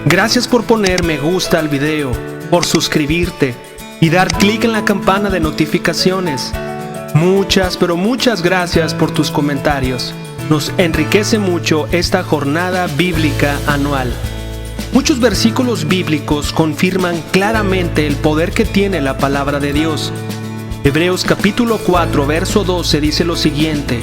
Gracias por poner me gusta al video, por suscribirte y dar clic en la campana de notificaciones. Muchas, pero muchas gracias por tus comentarios. Nos enriquece mucho esta jornada bíblica anual. Muchos versículos bíblicos confirman claramente el poder que tiene la palabra de Dios. Hebreos capítulo 4, verso 12 dice lo siguiente: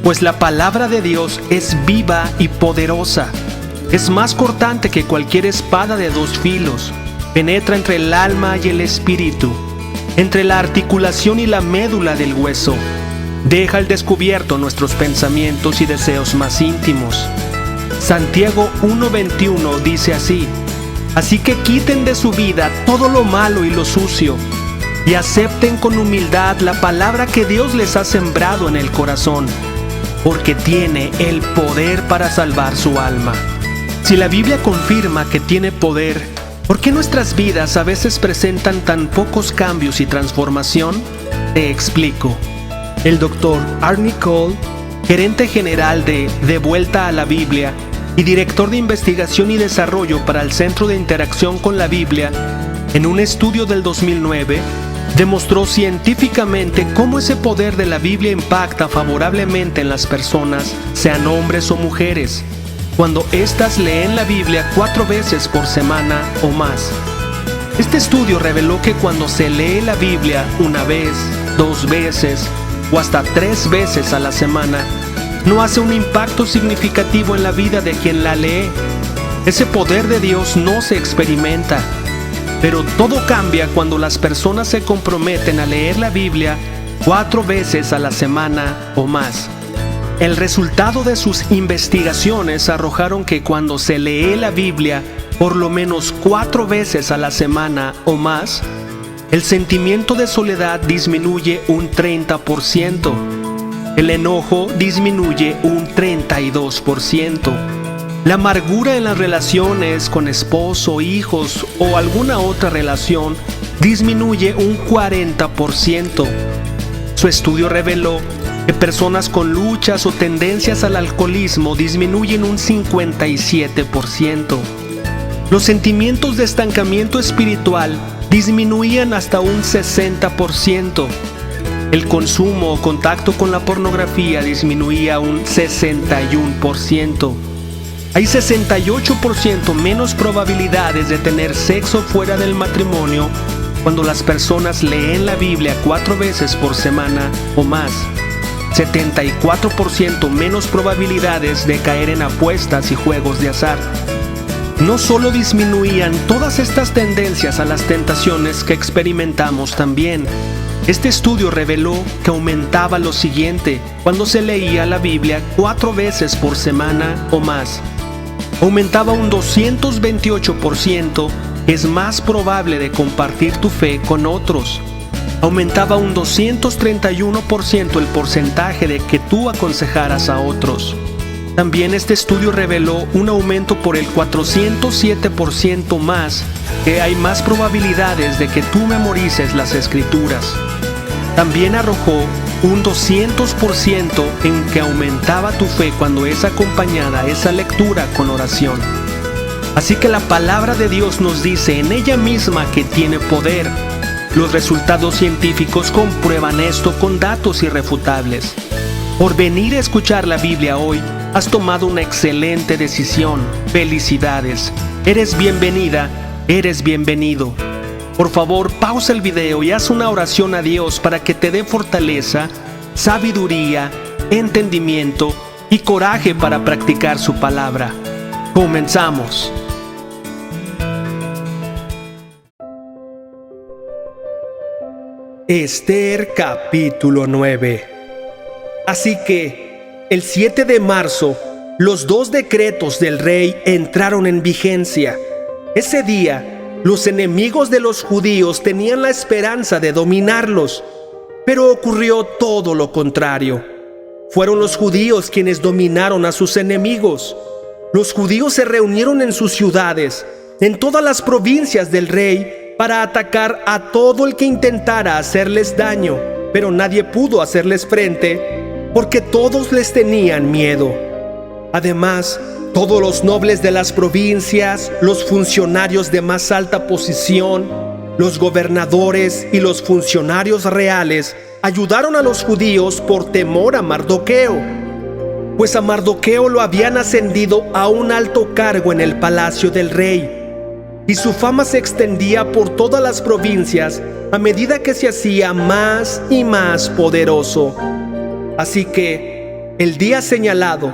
pues la palabra de Dios es viva y poderosa. Es más cortante que cualquier espada de dos filos. Penetra entre el alma y el espíritu, entre la articulación y la médula del hueso. Deja al descubierto nuestros pensamientos y deseos más íntimos. Santiago 1:21 dice así: así que quiten de su vida todo lo malo y lo sucio, y acepten con humildad la palabra que Dios les ha sembrado en el corazón, porque tiene el poder para salvar su alma. Si la Biblia confirma que tiene poder, ¿por qué nuestras vidas a veces presentan tan pocos cambios y transformación? Te explico. El Dr. Arnie Cole, gerente general de Vuelta a la Biblia y director de investigación y desarrollo para el Centro de Interacción con la Biblia, en un estudio del 2009, demostró científicamente cómo ese poder de la Biblia impacta favorablemente en las personas, sean hombres o mujeres, cuando éstas leen la Biblia 4 veces por semana o más. Este estudio reveló que cuando se lee la Biblia una vez, 2 veces o hasta 3 veces a la semana, no hace un impacto significativo en la vida de quien la lee. Ese poder de Dios no se experimenta. Pero todo cambia cuando las personas se comprometen a leer la Biblia 4 veces a la semana o más. El resultado de sus investigaciones arrojaron que cuando se lee la Biblia por lo menos 4 veces a la semana o más, el sentimiento de soledad disminuye un 30%, el enojo disminuye un 32%, la amargura en las relaciones con esposo, hijos o alguna otra relación disminuye un 40%. Su estudio reveló que personas con luchas o tendencias al alcoholismo disminuyen un 57%. Los sentimientos de estancamiento espiritual disminuían hasta un 60%. El consumo o contacto con la pornografía disminuía un 61%. Hay 68% menos probabilidades de tener sexo fuera del matrimonio cuando las personas leen la Biblia 4 veces por semana o más. 74% menos probabilidades de caer en apuestas y juegos de azar. No solo disminuían todas estas tendencias a las tentaciones que experimentamos también. Este estudio reveló que aumentaba lo siguiente cuando se leía la Biblia 4 veces por semana o más. Aumentaba un 228%, es más probable de compartir tu fe con otros. Aumentaba un 231% el porcentaje de que tú aconsejaras a otros. También este estudio reveló un aumento por el 407% más, que hay más probabilidades de que tú memorices las escrituras. También arrojó un 200% en que aumentaba tu fe cuando es acompañada esa lectura con oración. Así que la palabra de Dios nos dice en ella misma que tiene poder. Los resultados científicos comprueban esto con datos irrefutables. Por venir a escuchar la Biblia hoy, has tomado una excelente decisión. Felicidades. Eres bienvenida, eres bienvenido. Por favor, pausa el video y haz una oración a Dios para que te dé fortaleza, sabiduría, entendimiento y coraje para practicar su palabra. Comenzamos. Esther capítulo 9. Así que, el 7 de marzo, los 2 decretos del rey entraron en vigencia. Ese día, los enemigos de los judíos tenían la esperanza de dominarlos, pero ocurrió todo lo contrario. Fueron los judíos quienes dominaron a sus enemigos. Los judíos se reunieron en sus ciudades, en todas las provincias del rey, para atacar a todo el que intentara hacerles daño, pero nadie pudo hacerles frente porque todos les tenían miedo. Además, todos los nobles de las provincias, los funcionarios de más alta posición, los gobernadores y los funcionarios reales ayudaron a los judíos por temor a Mardoqueo, pues a Mardoqueo lo habían ascendido a un alto cargo en el palacio del rey, y su fama se extendía por todas las provincias a medida que se hacía más y más poderoso. Así que, el día señalado,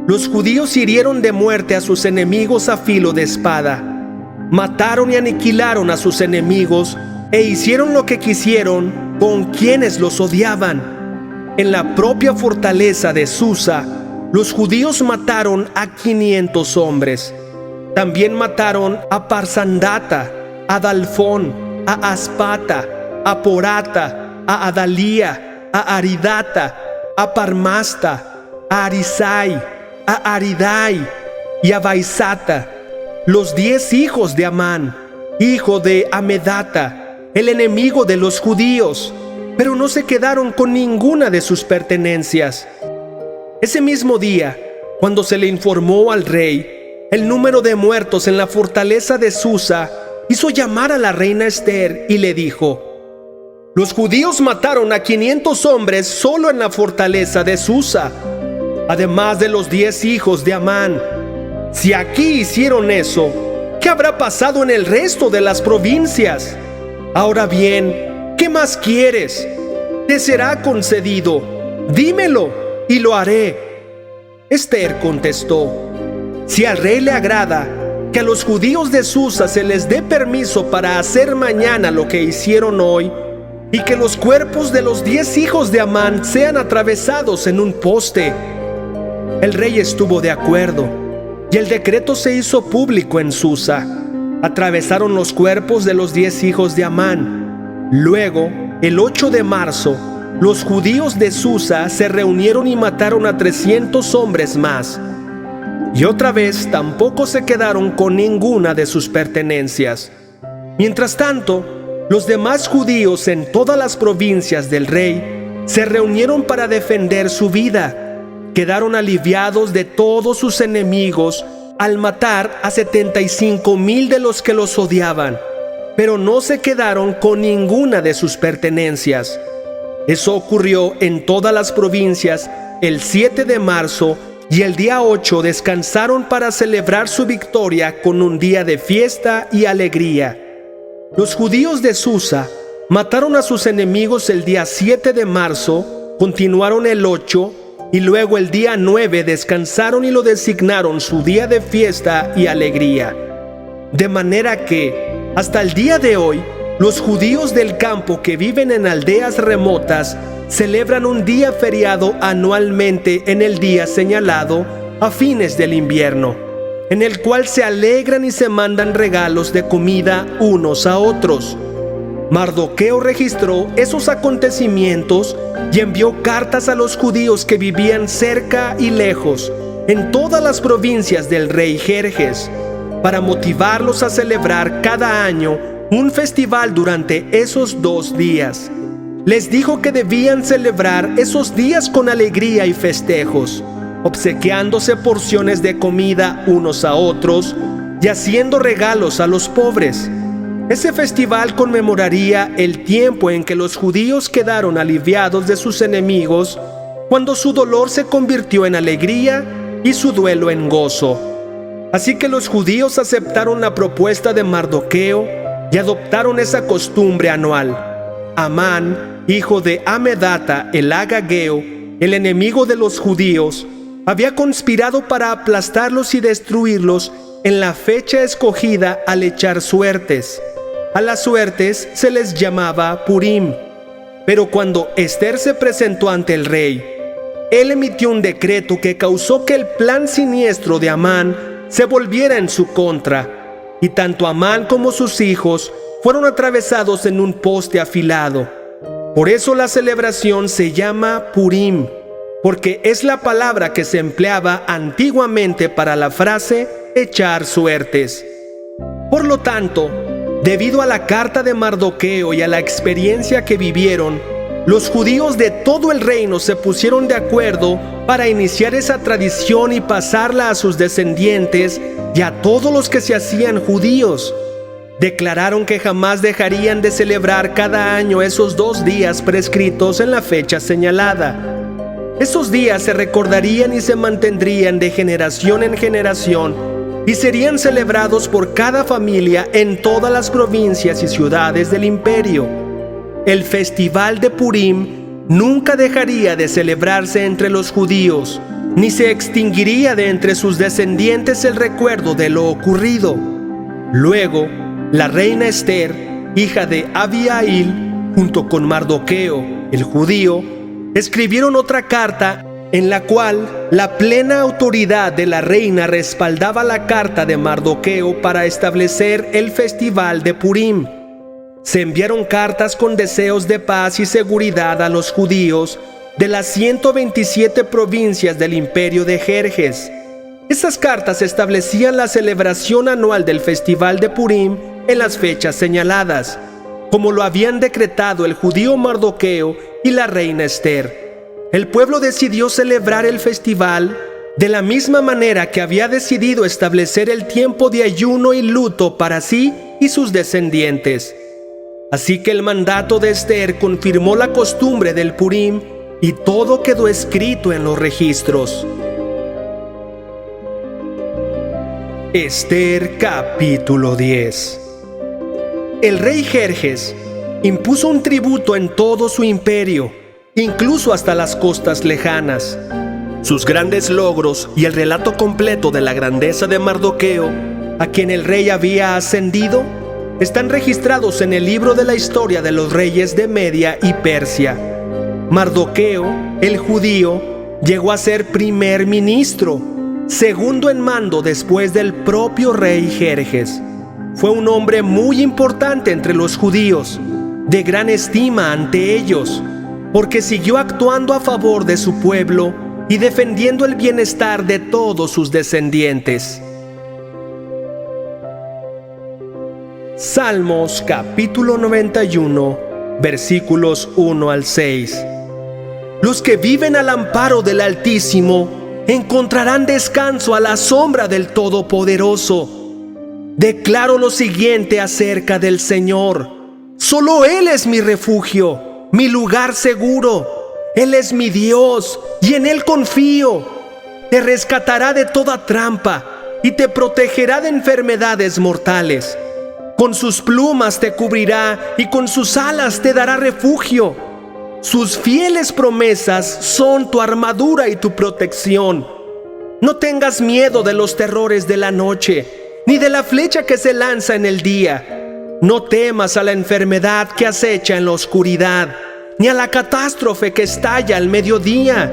los judíos hirieron de muerte a sus enemigos a filo de espada, mataron y aniquilaron a sus enemigos e hicieron lo que quisieron con quienes los odiaban. En la propia fortaleza de Susa, los judíos mataron a 500 hombres. También mataron a Parsandata, a Dalfón, a Aspata, a Porata, a Adalía, a Aridata, a Parmasta, a Arisai, a Aridai y a Baisata, los 10 hijos de Amán, hijo de Amedata, el enemigo de los judíos, pero no se quedaron con ninguna de sus pertenencias. Ese mismo día, cuando se le informó al rey el número de muertos en la fortaleza de Susa, hizo llamar a la reina Ester y le dijo: los judíos mataron a 500 hombres solo en la fortaleza de Susa, además de los 10 hijos de Amán. Si aquí hicieron eso, ¿qué habrá pasado en el resto de las provincias? Ahora bien, ¿qué más quieres? Te será concedido. Dímelo y lo haré. Ester contestó: si al rey le agrada que a los judíos de Susa se les dé permiso para hacer mañana lo que hicieron hoy, y que los cuerpos de los 10 hijos de Amán sean atravesados en un poste. El rey estuvo de acuerdo, y el decreto se hizo público en Susa. Atravesaron los cuerpos de los 10 hijos de Amán. Luego, el 8 de marzo, los judíos de Susa se reunieron y mataron a 300 hombres más. Y otra vez tampoco se quedaron con ninguna de sus pertenencias. Mientras tanto, los demás judíos en todas las provincias del rey se reunieron para defender su vida. Quedaron aliviados de todos sus enemigos al matar a 75,000 de los que los odiaban, pero no se quedaron con ninguna de sus pertenencias. Eso ocurrió en todas las provincias el 7 de marzo, y el día 8 descansaron para celebrar su victoria con un día de fiesta y alegría. Los judíos de Susa mataron a sus enemigos el día 7 de marzo, continuaron el 8, y luego el día 9 descansaron y lo designaron su día de fiesta y alegría. De manera que, hasta el día de hoy, los judíos del campo que viven en aldeas remotas celebran un día feriado anualmente en el día señalado a fines del invierno, en el cual se alegran y se mandan regalos de comida unos a otros. Mardoqueo registró esos acontecimientos y envió cartas a los judíos que vivían cerca y lejos, en todas las provincias del rey Jerjes, para motivarlos a celebrar cada año un festival durante esos 2 días. Les dijo que debían celebrar esos días con alegría y festejos, obsequiándose porciones de comida unos a otros y haciendo regalos a los pobres. Ese festival conmemoraría el tiempo en que los judíos quedaron aliviados de sus enemigos, cuando su dolor se convirtió en alegría y su duelo en gozo. Así que los judíos aceptaron la propuesta de Mardoqueo y adoptaron esa costumbre anual. Amán, hijo de Amedata el agageo, el enemigo de los judíos, había conspirado para aplastarlos y destruirlos en la fecha escogida al echar suertes. A las suertes se les llamaba Purim. Pero cuando Ester se presentó ante el rey, él emitió un decreto que causó que el plan siniestro de Amán se volviera en su contra, y tanto Amán como sus hijos fueron atravesados en un poste afilado. Por eso la celebración se llama Purim, porque es la palabra que se empleaba antiguamente para la frase echar suertes. Por lo tanto, debido a la carta de Mardoqueo y a la experiencia que vivieron, los judíos de todo el reino se pusieron de acuerdo para iniciar esa tradición y pasarla a sus descendientes y a todos los que se hacían judíos. Declararon que jamás dejarían de celebrar cada año esos 2 días prescritos en la fecha señalada. Esos días se recordarían y se mantendrían de generación en generación y serían celebrados por cada familia en todas las provincias y ciudades del imperio. El festival de Purim nunca dejaría de celebrarse entre los judíos, ni se extinguiría de entre sus descendientes el recuerdo de lo ocurrido. Luego, la reina Esther, hija de Abihail, junto con Mardoqueo, el judío, escribieron otra carta en la cual la plena autoridad de la reina respaldaba la carta de Mardoqueo para establecer el festival de Purim. Se enviaron cartas con deseos de paz y seguridad a los judíos de las 127 provincias del imperio de Jerjes. Esas cartas establecían la celebración anual del festival de Purim en las fechas señaladas, como lo habían decretado el judío Mardoqueo y la reina Esther. El pueblo decidió celebrar el festival de la misma manera que había decidido establecer el tiempo de ayuno y luto para sí y sus descendientes. Así que el mandato de Esther confirmó la costumbre del Purim y todo quedó escrito en los registros. Esther capítulo 10. El rey Jerjes impuso un tributo en todo su imperio, incluso hasta las costas lejanas. Sus grandes logros y el relato completo de la grandeza de Mardoqueo, a quien el rey había ascendido, están registrados en el libro de la historia de los reyes de Media y Persia. Mardoqueo, el judío, llegó a ser primer ministro, segundo en mando después del propio rey Jerjes. Fue un hombre muy importante entre los judíos, de gran estima ante ellos, porque siguió actuando a favor de su pueblo y defendiendo el bienestar de todos sus descendientes. Salmos capítulo 91, versículos 1 al 6. Los que viven al amparo del Altísimo encontrarán descanso a la sombra del Todopoderoso. Declaro lo siguiente acerca del Señor: solo Él es mi refugio, mi lugar seguro. Él es mi Dios y en Él confío. Te rescatará de toda trampa y te protegerá de enfermedades mortales. Con sus plumas te cubrirá y con sus alas te dará refugio. Sus fieles promesas son tu armadura y tu protección. No tengas miedo de los terrores de la noche, ni de la flecha que se lanza en el día. No temas a la enfermedad que acecha en la oscuridad, ni a la catástrofe que estalla al mediodía.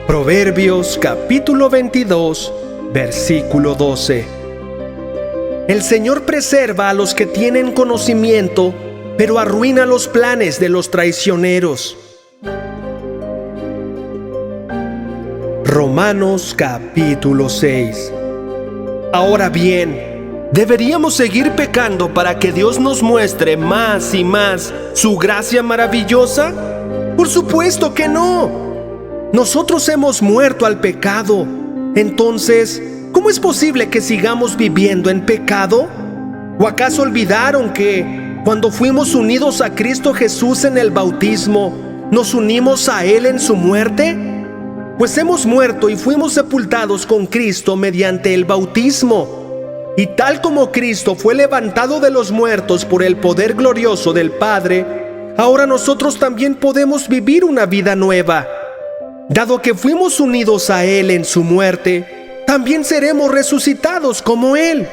Proverbios capítulo 22, versículo 12. El Señor preserva a los que tienen conocimiento, pero arruina los planes de los traicioneros. Romanos capítulo 6. Ahora bien, ¿deberíamos seguir pecando para que Dios nos muestre más y más su gracia maravillosa? Por supuesto que no. Nosotros hemos muerto al pecado. Entonces, ¿cómo es posible que sigamos viviendo en pecado? ¿O acaso olvidaron que cuando fuimos unidos a Cristo Jesús en el bautismo, nos unimos a Él en su muerte? Pues hemos muerto y fuimos sepultados con Cristo mediante el bautismo. Y tal como Cristo fue levantado de los muertos por el poder glorioso del Padre, ahora nosotros también podemos vivir una vida nueva. Dado que fuimos unidos a Él en su muerte, también seremos resucitados como Él.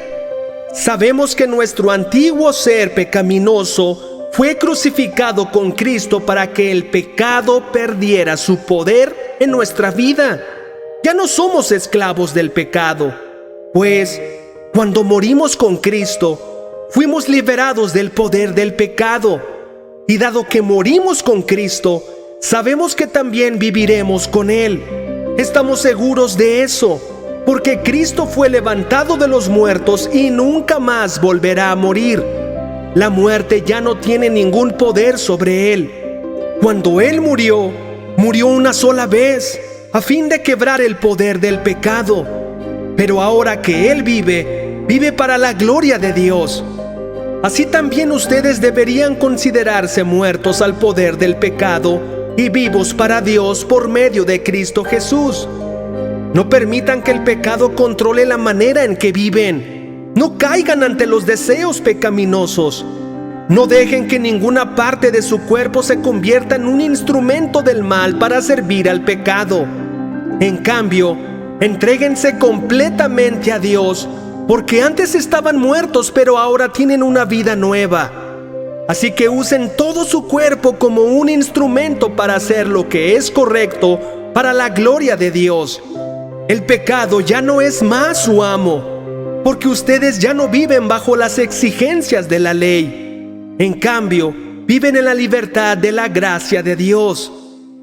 Sabemos que nuestro antiguo ser pecaminoso fue crucificado con Cristo para que el pecado perdiera su poder en nuestra vida. Ya no somos esclavos del pecado, pues cuando morimos con Cristo, fuimos liberados del poder del pecado. Y dado que morimos con Cristo, sabemos que también viviremos con Él. Estamos seguros de eso, porque Cristo fue levantado de los muertos y nunca más volverá a morir. la muerte ya no tiene ningún poder sobre él. Cuando él murió, murió una sola vez, a fin de quebrar el poder del pecado. Pero ahora que él vive, vive para la gloria de Dios. Así también ustedes deberían considerarse muertos al poder del pecado y vivos para Dios por medio de Cristo Jesús. No permitan que el pecado controle la manera en que viven. No caigan ante los deseos pecaminosos. No dejen que ninguna parte de su cuerpo se convierta en un instrumento del mal para servir al pecado. En cambio, entréguense completamente a Dios, porque antes estaban muertos, pero ahora tienen una vida nueva. Así que usen todo su cuerpo como un instrumento para hacer lo que es correcto para la gloria de Dios. El pecado ya no es más su amo, porque ustedes ya no viven bajo las exigencias de la ley. En cambio, viven en la libertad de la gracia de Dios.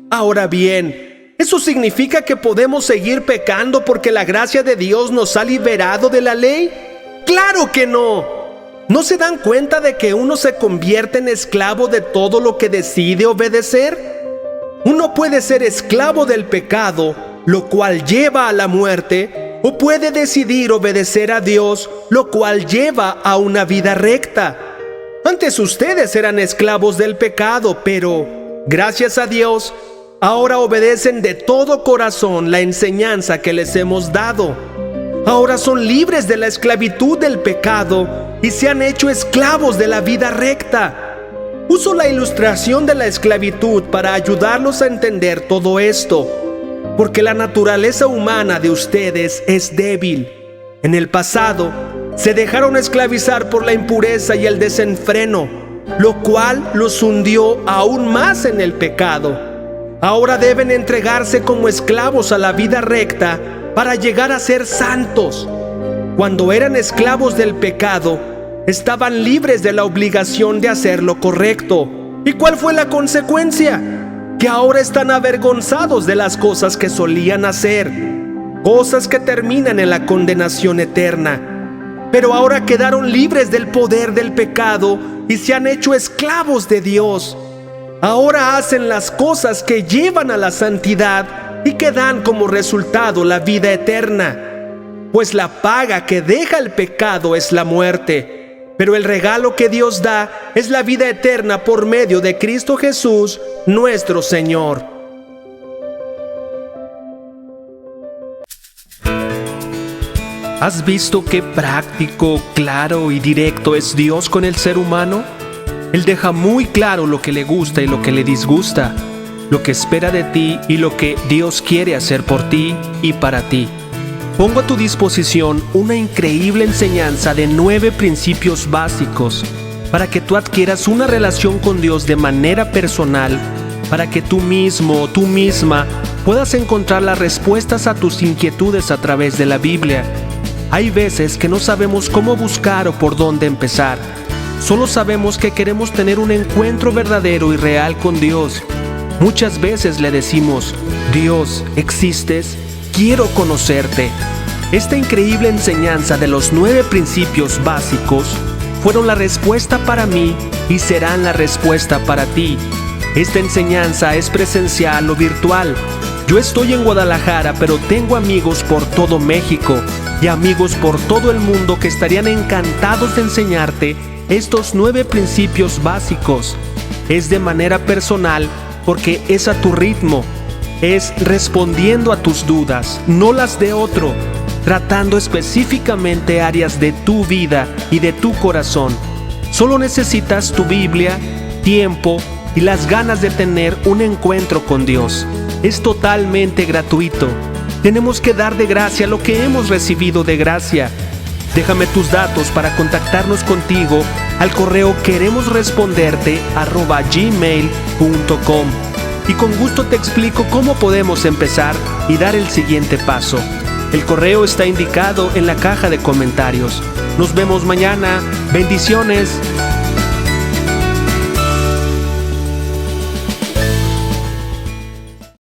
Ahora bien, ¿eso significa que podemos seguir pecando porque la gracia de Dios nos ha liberado de la ley? ¡Claro que no! ¿No se dan cuenta de que uno se convierte en esclavo de todo lo que decide obedecer? Uno puede ser esclavo del pecado, lo cual lleva a la muerte, o puede decidir obedecer a Dios, lo cual lleva a una vida recta. Antes ustedes eran esclavos del pecado, pero, gracias a Dios, ahora obedecen de todo corazón la enseñanza que les hemos dado. Ahora son libres de la esclavitud del pecado y se han hecho esclavos de la vida recta. Uso la ilustración de la esclavitud para ayudarlos a entender todo esto, porque la naturaleza humana de ustedes es débil. En el pasado, se dejaron esclavizar por la impureza y el desenfreno, lo cual los hundió aún más en el pecado. Ahora deben entregarse como esclavos a la vida recta para llegar a ser santos. Cuando eran esclavos del pecado, estaban libres de la obligación de hacer lo correcto. ¿Y cuál fue la consecuencia? Que ahora están avergonzados de las cosas que solían hacer, cosas que terminan en la condenación eterna. Pero ahora quedaron libres del poder del pecado y se han hecho esclavos de Dios. Ahora hacen las cosas que llevan a la santidad y que dan como resultado la vida eterna. Pues la paga que deja el pecado es la muerte, pero el regalo que Dios da es la vida eterna por medio de Cristo Jesús, nuestro Señor. ¿Has visto qué práctico, claro y directo es Dios con el ser humano? Él deja muy claro lo que le gusta y lo que le disgusta, lo que espera de ti y lo que Dios quiere hacer por ti y para ti. Pongo a tu disposición una increíble enseñanza de 9 principios básicos para que tú adquieras una relación con Dios de manera personal, para que tú mismo o tú misma puedas encontrar las respuestas a tus inquietudes a través de la Biblia. Hay veces que no sabemos cómo buscar o por dónde empezar. Solo sabemos que queremos tener un encuentro verdadero y real con Dios. Muchas veces le decimos: Dios, ¿existes? Quiero conocerte. Esta increíble enseñanza de los 9 principios básicos fueron la respuesta para mí y serán la respuesta para ti. Esta enseñanza es presencial o virtual. Yo estoy en Guadalajara, pero tengo amigos por todo México y amigos por todo el mundo que estarían encantados de enseñarte estos 9 principios básicos. Es de manera personal porque es a tu ritmo. Es respondiendo a tus dudas, no las de otro, tratando específicamente áreas de tu vida y de tu corazón. Solo necesitas tu Biblia, tiempo y las ganas de tener un encuentro con Dios. Es totalmente gratuito. Tenemos que dar de gracia lo que hemos recibido de gracia. Déjame tus datos para contactarnos contigo al correo queremosresponderte@gmail.com. Y con gusto te explico cómo podemos empezar y dar el siguiente paso. El correo está indicado en la caja de comentarios. Nos vemos mañana. Bendiciones.